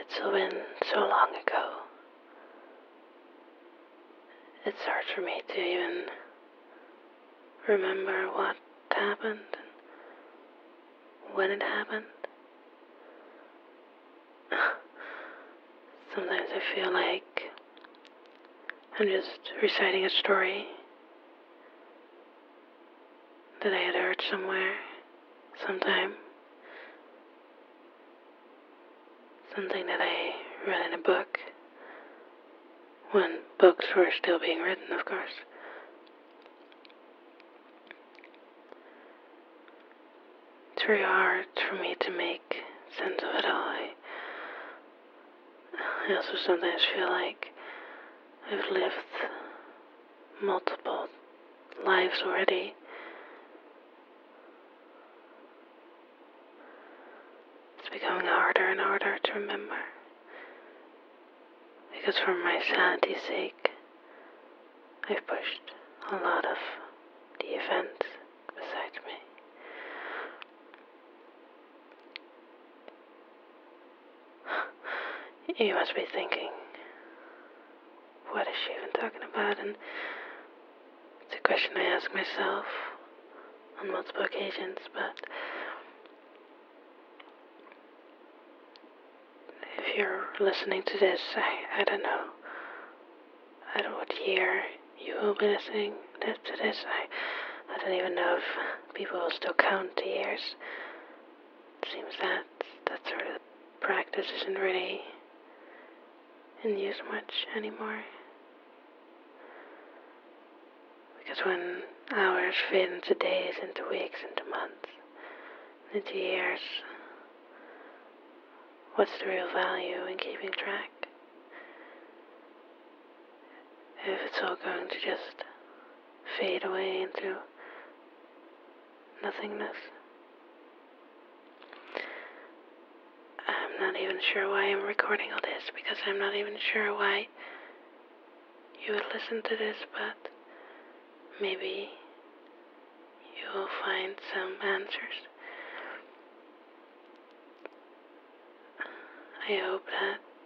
It's been so long ago. It's hard for me to even remember what happened and when it happened. Sometimes I feel like I'm just reciting a story that I had heard somewhere, sometime. Something that I read in a book, when books were still being written, of course. It's very hard for me to make sense of it all. I also sometimes feel like I've lived multiple lives already. It's becoming harder and harder to remember. Because for my sanity's sake, I've pushed a lot of the events beside me. You must be thinking, what is she even talking about? And it's a question I ask myself on multiple occasions, but if you're listening to this, I don't know. I don't know what year you will be listening to this. I don't even know if people will still count the years. It seems that sort of practice isn't really in use much anymore. Because when hours fade into days, into weeks, into months, into years, what's the real value in keeping track? If it's all going to just fade away into nothingness. I'm not even sure why I'm recording all this, because I'm not even sure why you would listen to this, but maybe you will find some answers. I hope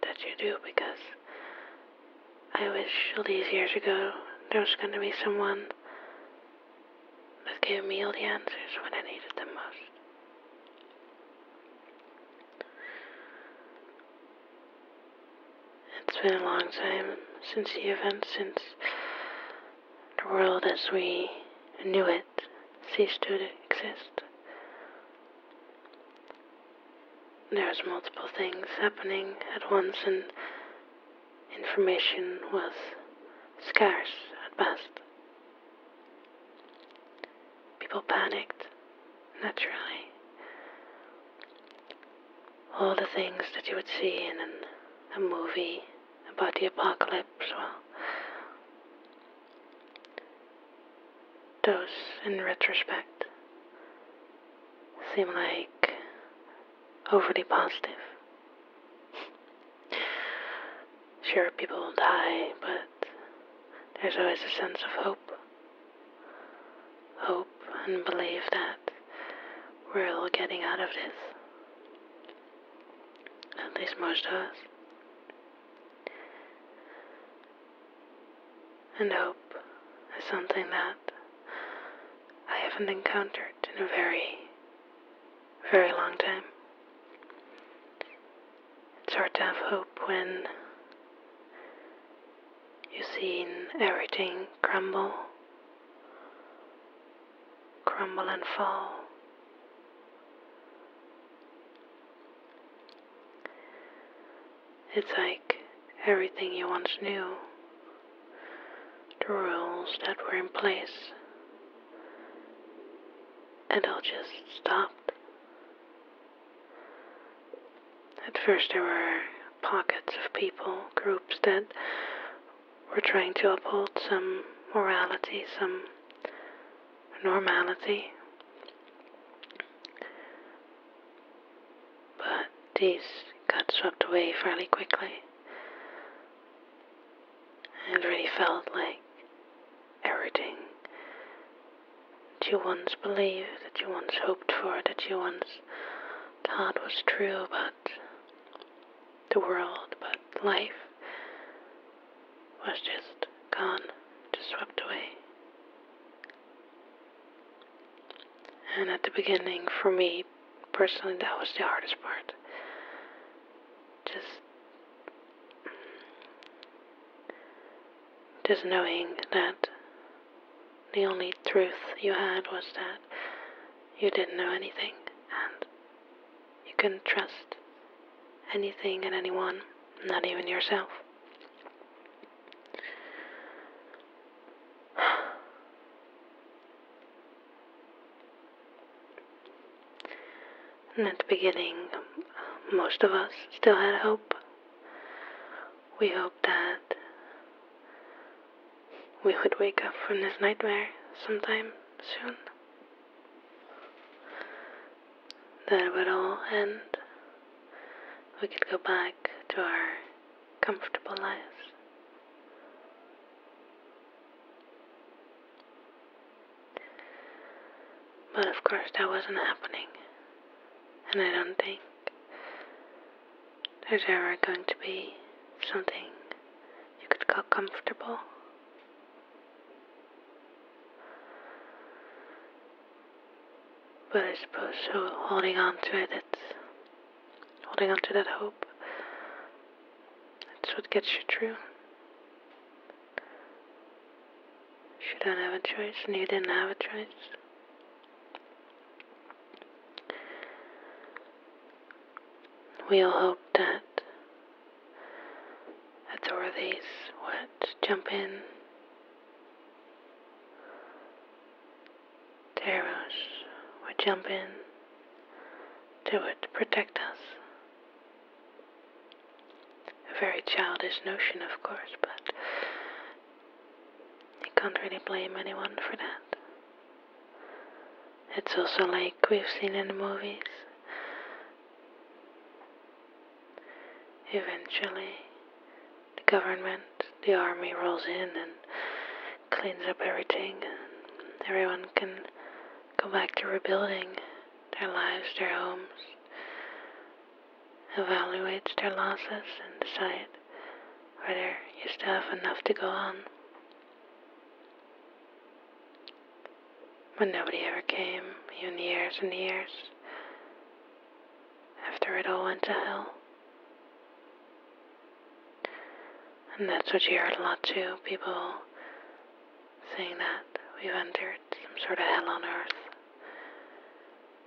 that you do, because I wish all these years ago there was going to be someone that gave me all the answers when I needed them most. It's been a long time since the events, since the world as we knew it ceased to exist. There's multiple things happening at once, and information was scarce at best. People panicked, naturally. All the things that you would see in a movie about the apocalypse, well, those, in retrospect, seem like overly positive. Sure, people will die, but there's always a sense of hope. Hope and belief that we're all getting out of this. At least most of us. And hope is something that I haven't encountered in a very, very long time. It's hard to have hope when you've seen everything crumble and fall. It's like everything you once knew, the rules that were in place, it all just stopped. At first there were pockets of people, groups that were trying to uphold some morality, some normality. But these got swept away fairly quickly. It really felt like everything that you once believed, that you once hoped for, that you once thought was true about the world, but life was just gone, just swept away. And at the beginning, for me personally, that was the hardest part. Just knowing that the only truth you had was that you didn't know anything, and you couldn't trust anything and anyone, not even yourself. And at the beginning, most of us still had hope. We hoped that we would wake up from this nightmare sometime soon. That it would all end. We could go back to our comfortable lives. But of course that wasn't happening. And I don't think there's ever going to be something you could call comfortable. But I suppose so holding on to it, holding on to that hope. It's what gets you through. You don't have a choice, and you didn't have a choice. We all hoped that authorities would jump in, terrorists would jump in, they would protect us. A very childish notion, of course, but you can't really blame anyone for that. It's also like we've seen in the movies. Eventually, the government, the army rolls in and cleans up everything. Everyone can go back to rebuilding their lives, their homes, evaluates their losses and decide whether you still have enough to go on. But nobody ever came, even years and years after it all went to hell. And that's what you heard a lot too, people saying that we've entered some sort of hell on earth.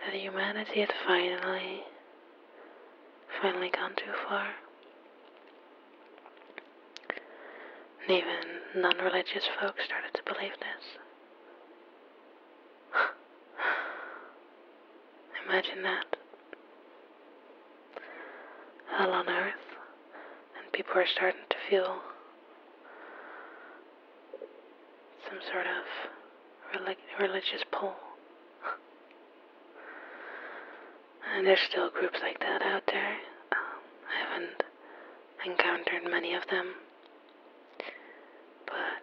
That humanity had finally gone too far. And even non-religious folks started to believe this. Imagine that. Hell on earth. And people are starting to feel some sort of religious pull. And there's still groups like that out there. I haven't encountered many of them. But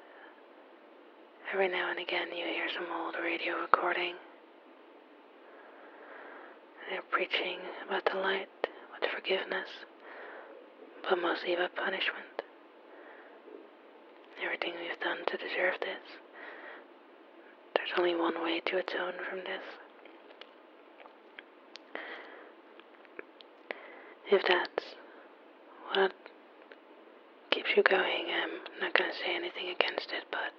every now and again you hear some old radio recording. They're preaching about the light, about forgiveness, but mostly about punishment. Everything we've done to deserve this. There's only one way to atone from this. If that's what keeps you going, I'm not going to say anything against it, but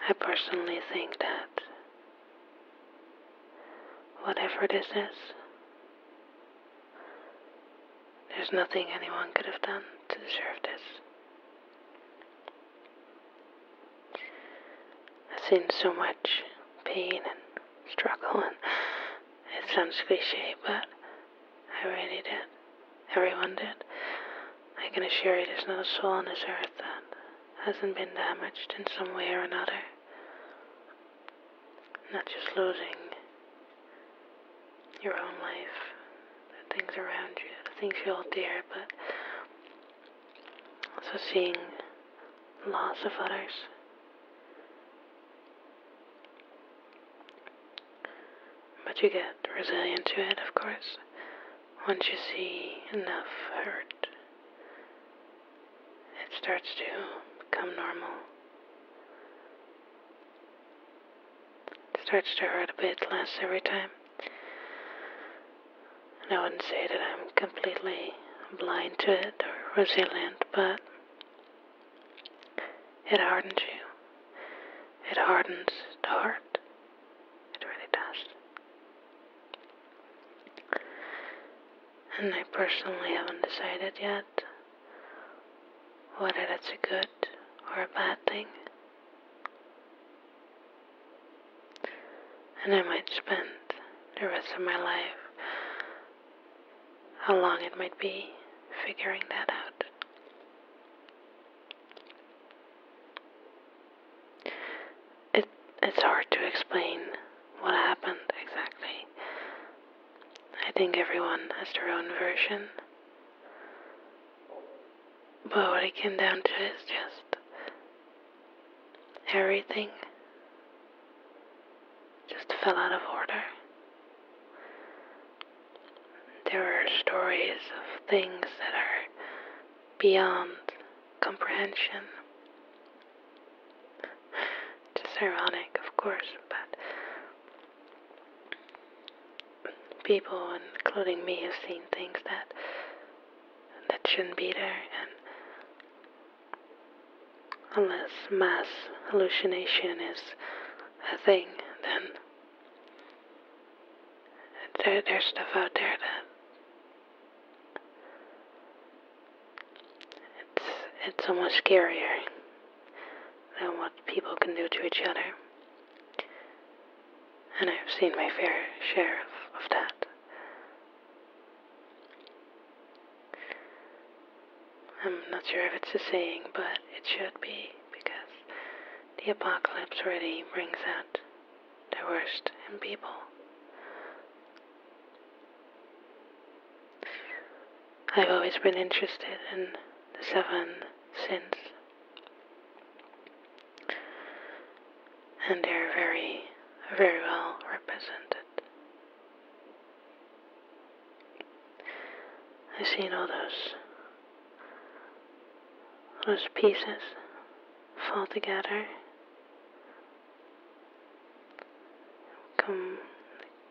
I personally think that whatever this is, there's nothing anyone could have done to deserve this. I've seen so much pain and struggle, and it sounds cliche, but I really did. Everyone did. I can assure you there's not a soul on this earth that hasn't been damaged in some way or another. Not just losing your own life, the things around you, the things you hold dear, but also seeing loss of others. But you get resilient to it, of course. once you see enough hurt, it starts to become normal. It starts to hurt a bit less every time. And I wouldn't say that I'm completely blind to it or resilient, but it hardens you. It hardens the heart. It really does. And I personally haven't decided yet whether that's a good or a bad thing. And I might spend the rest of my life, how long it might be, figuring that out. It's hard to explain what happened exactly. I think everyone has their own version. But what it came down to is just everything just fell out of order. There are stories of things that are beyond comprehension. Just ironic, of course, but people, including me, have seen things that shouldn't be there, and unless mass hallucination is a thing, then there's stuff out there that it's almost scarier than what people can do to each other. And I've seen my fair share of that. I'm not sure if it's a saying, but it should be, because the apocalypse really brings out the worst in people. I've always been interested in the 7 sins, and they're very, very well represented. I've seen all those pieces fall together,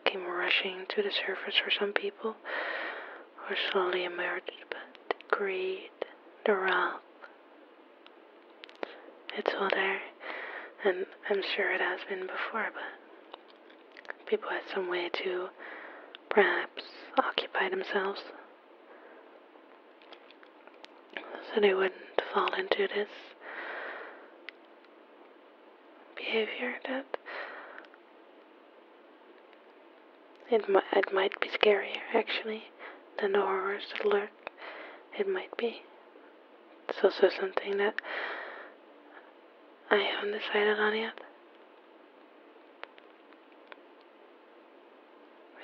came rushing to the surface for some people, or slowly emerged, but the greed, the wrath, it's all there, and I'm sure it has been before, but people had some way to perhaps occupy themselves so they wouldn't fall into this behavior that it might be scarier, actually, than the horrors that lurk. It might be. It's also something that I haven't decided on yet.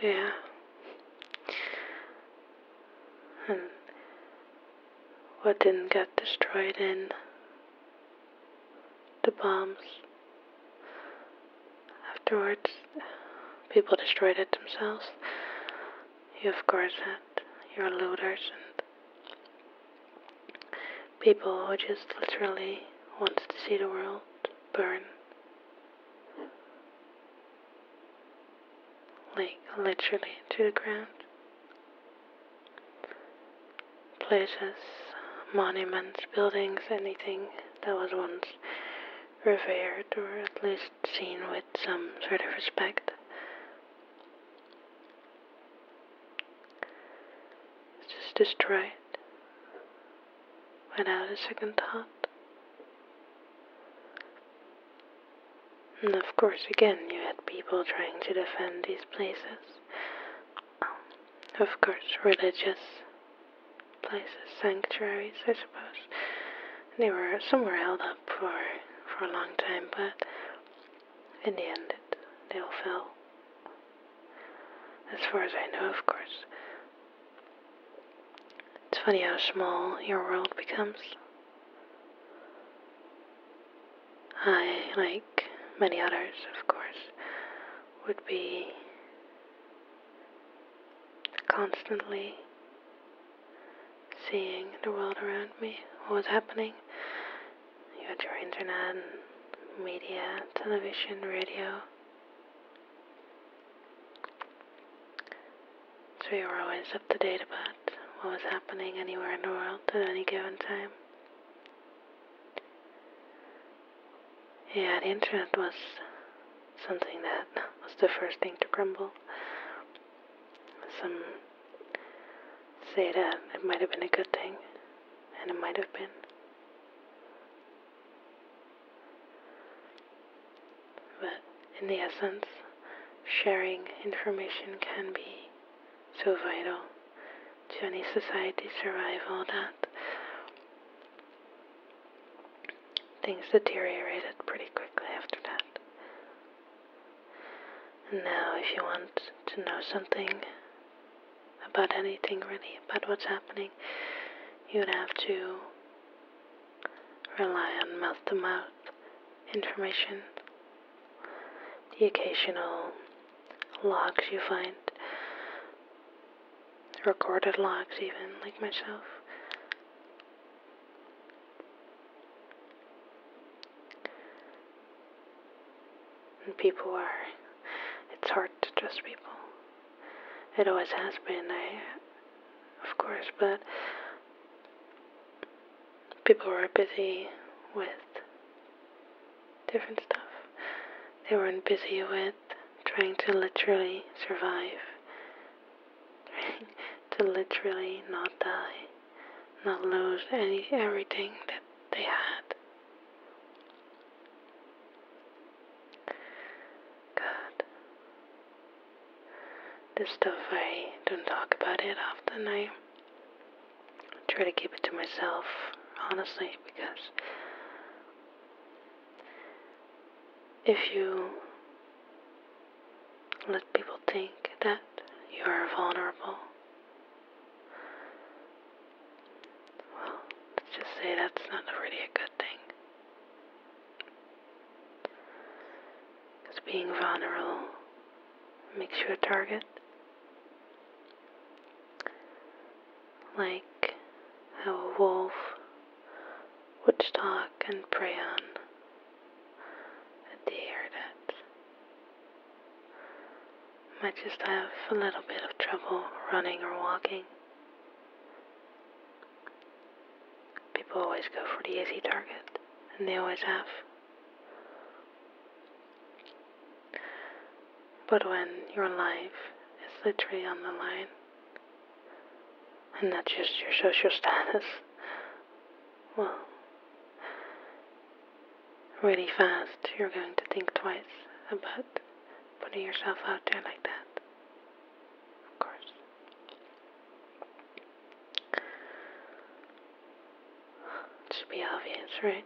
Yeah. And what didn't get destroyed in the bombs afterwards, people destroyed it themselves. You, of course, had your looters and people who just literally wants to see the world burn. Like, literally to the ground. Places, monuments, buildings, anything that was once revered or at least seen with some sort of respect. It's just destroyed without a second thought. And of course, again, you had people trying to defend these places. Of course, religious places, sanctuaries, I suppose. Some were held up for a long time, but in the end, they all fell. As far as I know, of course. It's funny how small your world becomes. I, like many others, of course, would be constantly seeing the world around me, what was happening. You had your internet, media, television, radio. So you were always up to date about what was happening anywhere in the world at any given time. Yeah, the internet was something that was the first thing to crumble. Some say that it might have been a good thing, and it might have been. But in the essence, sharing information can be so vital to any society survival that things deteriorated pretty quickly after that. And now if you want to know something about anything really, about what's happening, you would have to rely on mouth-to-mouth information. The occasional logs you find, recorded logs even, like myself. And people it's hard to trust people. It always has been, of course, but people were busy with different stuff. They weren't busy with trying to literally survive, trying to literally not die, not lose everything that they had. God. This stuff, I don't talk about it often. I try to keep it to myself, honestly, because if you let people think that you are vulnerable, well, let's just say that's not really a good thing. Because being vulnerable makes you a target. Like how a wolf would stalk and prey on a deer that might just have a little bit of trouble running or walking. People always go for the easy target, and they always have. But when your life is literally on the line, and not just your social status, well, really fast you're going to think twice about putting yourself out there like that. Of course. It should be obvious, right?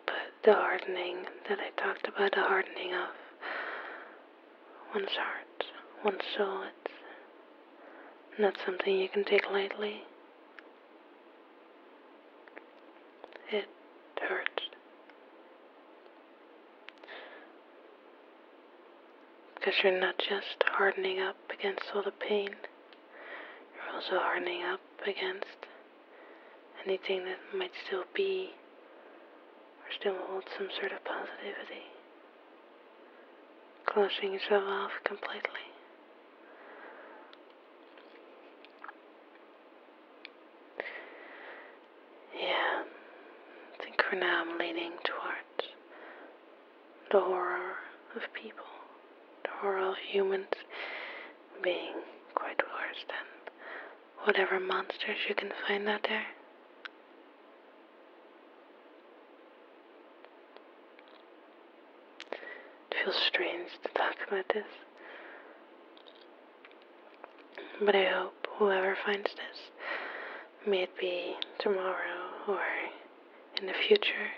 But the hardening that I talked about, the hardening of one's heart, one's soul, it's not something you can take lightly. It hurts. Because you're not just hardening up against all the pain, you're also hardening up against anything that might still be or still hold some sort of positivity. Closing yourself off completely. Yeah, I think for now I'm leaning towards the horror of people, the horror of humans being quite worse than whatever monsters you can find out there. It feels strange to talk about this, but I hope whoever finds this, may it be tomorrow or in the future,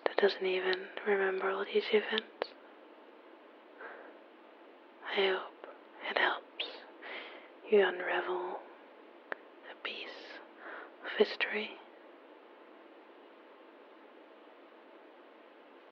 that doesn't even remember all these events. I hope it helps you unravel a piece of history